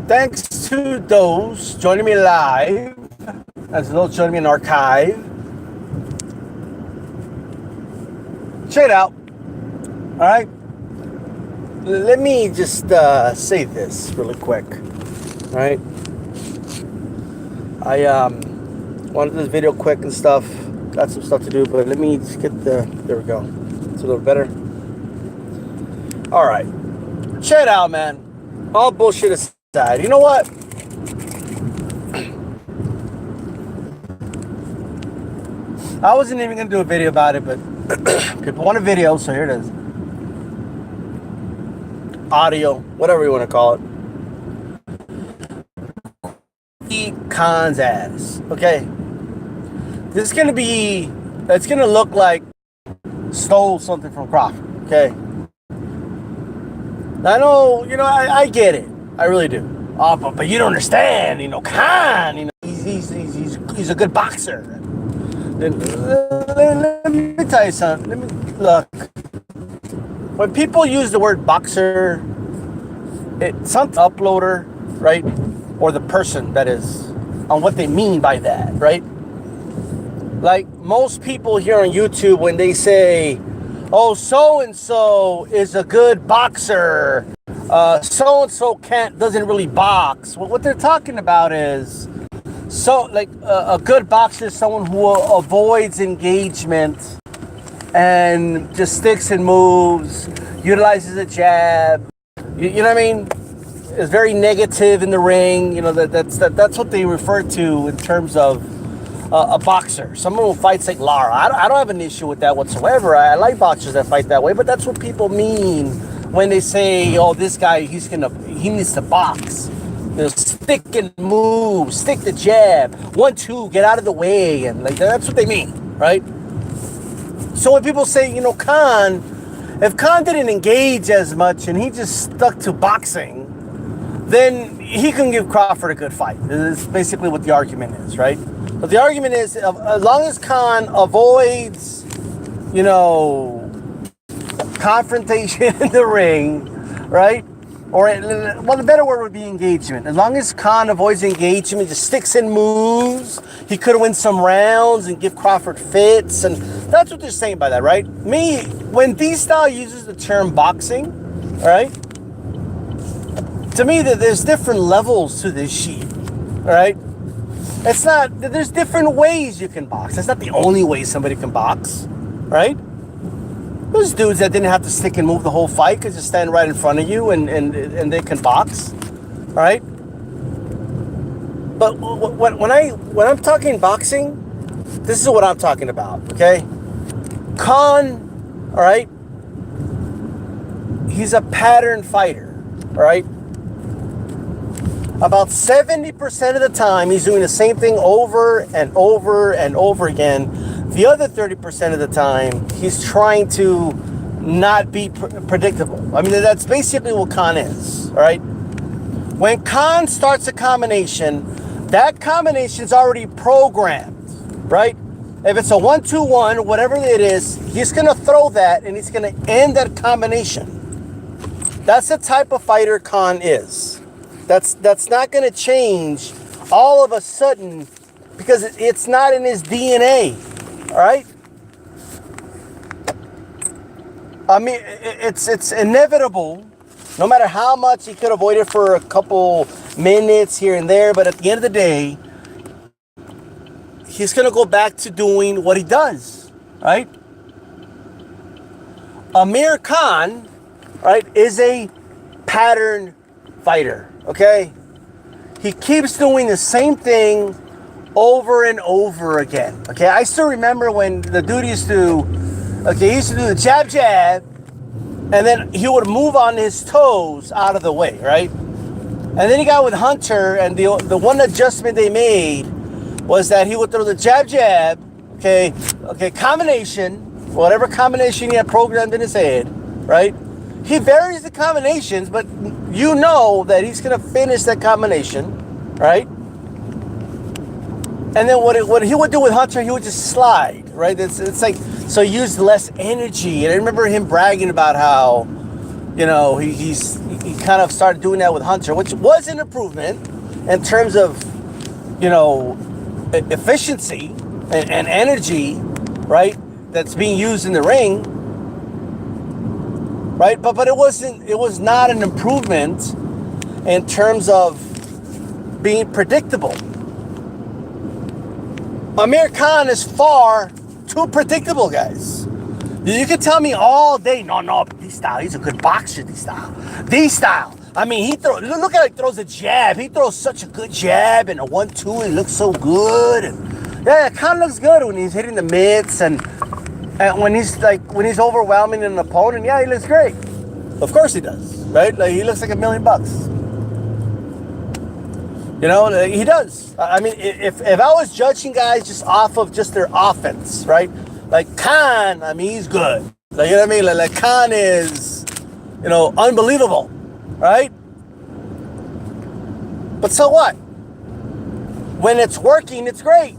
Thanks to those joining me live, as those joining me in archive. Check it out. All right. Let me just say this really quick. All right. I wanted this video quick and stuff. Got some stuff to do, but let me just get there we go. It's a little better. All right. Check it out, man. All bullshit aside. You know what? I wasn't even going to do a video about it, but people want a video, so here it is. Audio, whatever you want to call it. Khan's ass. Okay. This is going to be, it's going to look like stole something from Crawford. Okay. I know, I get it. I really do. Oh, but you don't understand, Khan, he's a good boxer. Let me tell you something. Look. When people use the word boxer, it's some uploader, right? Or the person that is, on what they mean by that, right? Like most people here on YouTube, when they say, oh, so-and-so is a good boxer, so-and-so doesn't really box. Well, what they're talking about is, a good boxer is someone who avoids engagement and just sticks and moves, utilizes a jab. You know what I mean? Is very negative in the ring. That's what they refer to in terms of a boxer. Someone who fights like Lara. I don't have an issue with that whatsoever. I like boxers that fight that way, but that's what people mean when they say, "Oh, this guy, he needs to box." Stick and move, stick the jab, 1-2, get out of the way, and like that's what they mean, right? So when people say, Khan, if Khan didn't engage as much and he just stuck to boxing, then he can give Crawford a good fight. This is basically what the argument is, right? But the argument is, as long as Khan avoids, confrontation in the ring, right? Or, the better word would be engagement. As long as Khan avoids engagement, just sticks and moves, he could win some rounds and give Crawford fits. And that's what they're saying by that, right? When D-Style uses the term boxing, all right? To me, there's different levels to this shit, all right? There's different ways you can box. That's not the only way somebody can box, right? There's dudes that didn't have to stick and move the whole fight, could just stand right in front of you and they can box, all right? But when I'm talking boxing, this is what I'm talking about, okay? Khan, all right? He's a pattern fighter, all right? About 70% of the time, he's doing the same thing over and over and over again. The other 30% of the time, he's trying to not be predictable. I mean, that's basically what Khan is, all right? When Khan starts a combination, that combination's already programmed, right? If it's a 1-2-1, whatever it is, he's going to throw that and he's going to end that combination. That's the type of fighter Khan is. That's not going to change all of a sudden because it's not in his DNA. All right. I mean, it's inevitable. No matter how much he could avoid it for a couple minutes here and there, but at the end of the day, he's gonna go back to doing what he does. Right. Amir Khan, right, is a pattern fighter. Okay. He keeps doing the same thing over and over again. Okay, I still remember when the dude used to do the jab, and then he would move on his toes out of the way, right? And then he got with Hunter, and the one adjustment they made was that he would throw the jab, okay, combination, whatever combination he had programmed in his head, right? He varies the combinations, but you know that he's gonna finish that combination, right? And then what he would do with Hunter, he would just slide, right? It's like, so he used less energy. And I remember him bragging about how, he he kind of started doing that with Hunter, which was an improvement in terms of, you know, efficiency and energy, right? That's being used in the ring, right? But it was not an improvement in terms of being predictable. Amir Khan is far too predictable, guys. You can tell me all day, no, this style, he's a good boxer, this style. I mean, look at how he throws a jab. He throws such a good jab and a 1-2, it looks so good. And yeah, Khan looks good when he's hitting the mitts and when he's overwhelming an opponent, yeah, he looks great. Of course he does, right? Like, he looks like $1 million. You know, he does. I mean, if I was judging guys just off of just their offense, right? Like Khan, I mean, he's good. Like, you know what I mean? Like Khan is, you know, unbelievable, right? But so what? When it's working, it's great.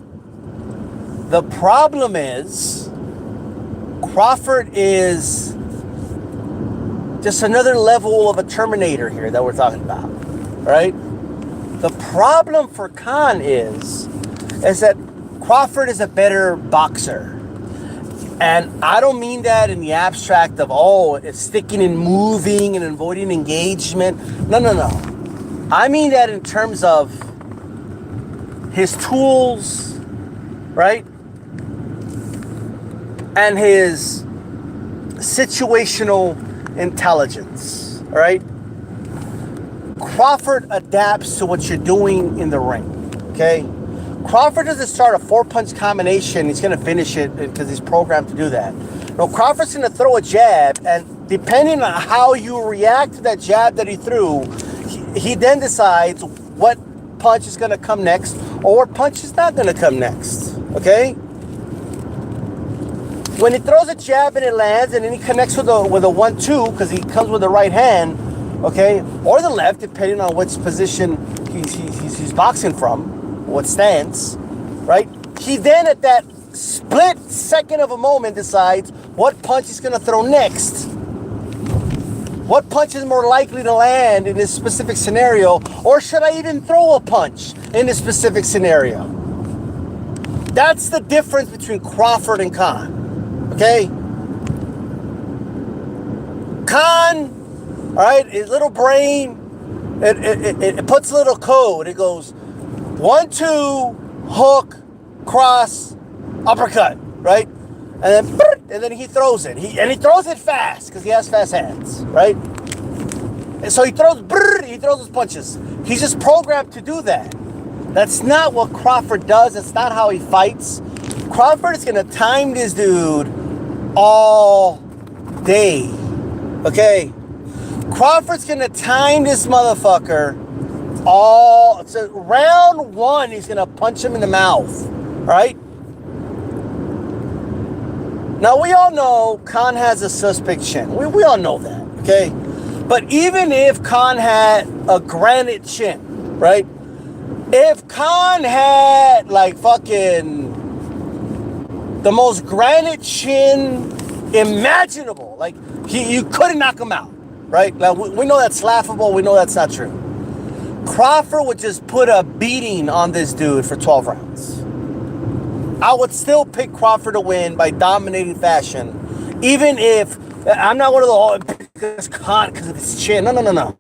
The problem is Crawford is just another level of a Terminator here that we're talking about, right? The problem for Khan is that Crawford is a better boxer. And I don't mean that in the abstract of, it's sticking and moving and avoiding engagement. No. I mean that in terms of his tools, right? And his situational intelligence, right? Crawford adapts to what you're doing in the ring, okay? Crawford doesn't start a 4-punch combination. He's going to finish it because he's programmed to do that. No, Crawford's going to throw a jab, and depending on how you react to that jab that he threw, he then decides what punch is going to come next or what punch is not going to come next, okay? When he throws a jab and it lands, and then he connects with a 1-2 because he comes with the right hand, okay, or the left, depending on which position he's boxing from, what stance, right? He then, at that split second of a moment, decides what punch he's going to throw next. What punch is more likely to land in this specific scenario, or should I even throw a punch in this specific scenario? That's the difference between Crawford and Khan, okay? Khan, all right, his little brain, it puts a little code. It goes 1-2, hook, cross, uppercut, right? And then he throws it. He throws it fast because he has fast hands, right? And so he throws his punches. He's just programmed to do that. That's not what Crawford does. That's not how he fights. Crawford is going to time this dude all day, okay? Crawford's going to time this motherfucker so round 1, he's going to punch him in the mouth, right? Now, we all know Khan has a suspect chin. We all know that, okay? But even if Khan had a granite chin, right? If Khan had, like, fucking the most granite chin imaginable, like, you couldn't knock him out, right? Now, we know that's laughable. We know that's not true. Crawford would just put a beating on this dude for 12 rounds. I would still pick Crawford to win by dominating fashion, even if I'm not one of the because of his chin. No.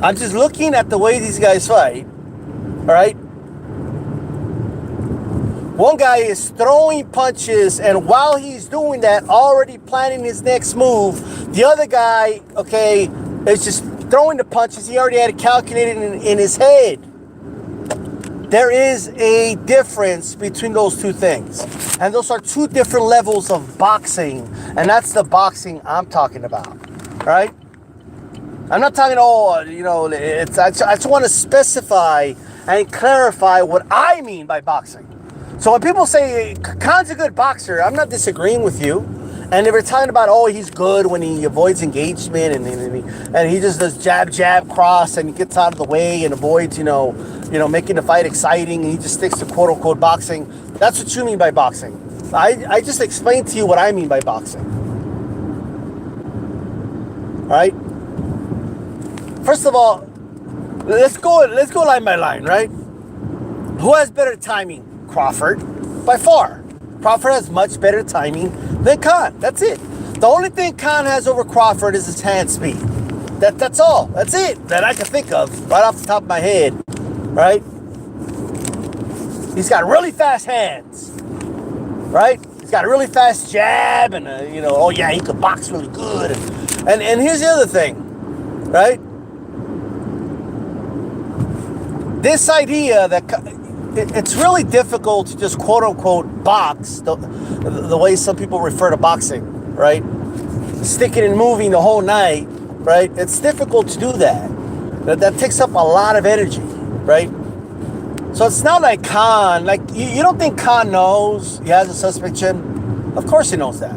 I'm just looking at the way these guys fight. All right. One guy is throwing punches, and while he's doing that, already planning his next move. The other guy, okay, is just throwing the punches. He already had it calculated in his head. There is a difference between those two things. And those are two different levels of boxing. And that's the boxing I'm talking about. Right? I'm not talking, I just want to specify and clarify what I mean by boxing. So when people say Khan's a good boxer, I'm not disagreeing with you. And they were talking about, he's good when he avoids engagement and he just does jab, cross, and he gets out of the way and avoids, making the fight exciting, and he just sticks to quote unquote boxing. That's what you mean by boxing. I just explained to you what I mean by boxing. All right? First of all, let's go line by line, right? Who has better timing? Crawford, by far. Crawford has much better timing than Khan. That's it. The only thing Khan has over Crawford is his hand speed. That's all. That's it that I can think of right off the top of my head, right? He's got really fast hands, right? He's got a really fast jab, and oh yeah, he could box really good. And here's the other thing, right? This idea that it's really difficult to just quote unquote box the way some people refer to boxing, right? Sticking and moving the whole night, right? It's difficult to do that. That takes up a lot of energy, right? So it's not like Khan, like you don't think Khan knows he has a suspect chin? Of course he knows that.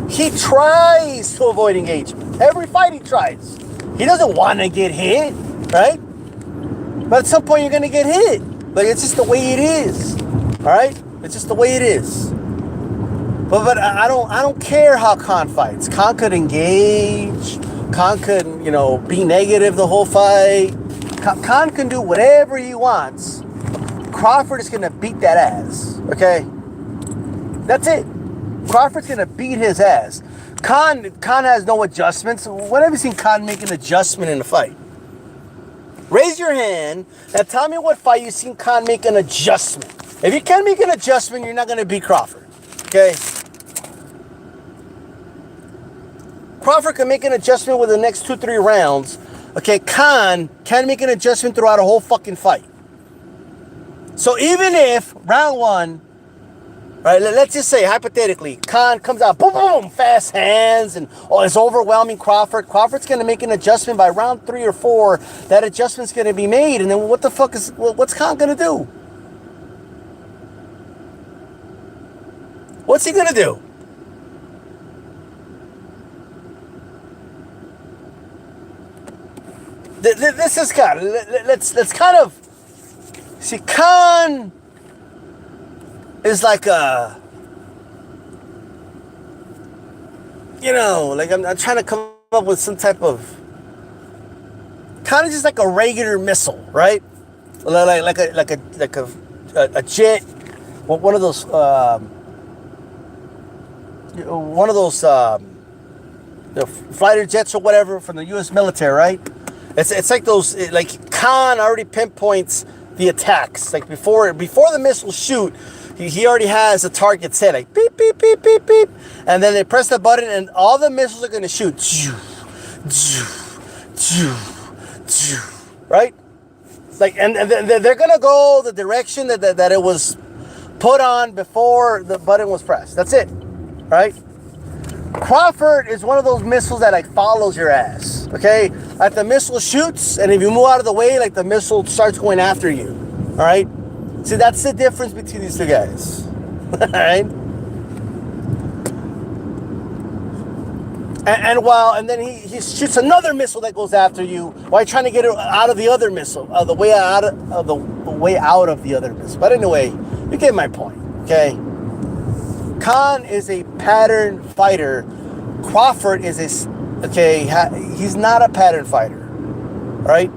He tries to avoid engagement. Every fight he tries. He doesn't want to get hit, right? But at some point you're going to get hit. Like, it's just the way it is, all right? It's just the way it is. But I don't care how Khan fights. Khan could engage. Khan could, be negative the whole fight. Khan can do whatever he wants. Crawford is going to beat that ass, okay? That's it. Crawford's going to beat his ass. Khan has no adjustments. When have you seen Khan make an adjustment in a fight? Raise your hand and tell me what fight you've seen Khan make an adjustment. If you can't make an adjustment, you're not going to beat Crawford, okay? Crawford can make an adjustment with the next 2-3 rounds. Okay, Khan can't make an adjustment throughout a whole fucking fight. So even if round one, right, let's just say hypothetically, Khan comes out, boom, boom, fast hands, and it's overwhelming Crawford. Crawford's going to make an adjustment by round 3 or 4. That adjustment's going to be made, and then what's Khan going to do? What's he going to do? This is Khan. Let's kind of see. Khan is like a, like I'm trying to come up with some type of, kind of just like a regular missile, right? Like a jet, one of those fighter jets or whatever from the U.S. military, right? It's like those, like Khan already pinpoints the attacks. Like before the missiles shoot, he already has the target set, like beep, beep, beep, beep, beep. And then they press the button and all the missiles are going to shoot. Right? Like, and they're going to go the direction that it was put on before the button was pressed. That's it. Right? Crawford is one of those missiles that like follows your ass. Okay? Like the missile shoots, and if you move out of the way, like the missile starts going after you. All right? See, that's the difference between these two guys. All right? And then he shoots another missile that goes after you while trying to get it out of the other missile, the way out of the other missile. But anyway, you get my point. Okay? Khan is a pattern fighter. Crawford is he's not a pattern fighter. All right?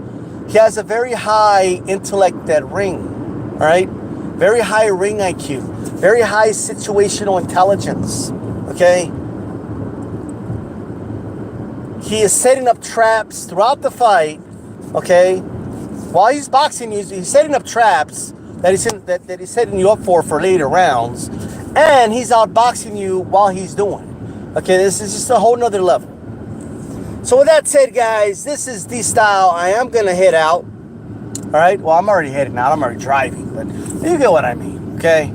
He has a very high intellect that ring. All right? Very high ring IQ. Very high situational intelligence. Okay? He is setting up traps throughout the fight. Okay? While he's boxing, he's setting up traps that he's setting you up for later rounds. And he's outboxing you while he's doing it. Okay? This is just a whole nother level. So with that said, guys, this is D-Style. I am going to head out. All right? Well, I'm already heading out. I'm already driving. But you get what I mean. Okay?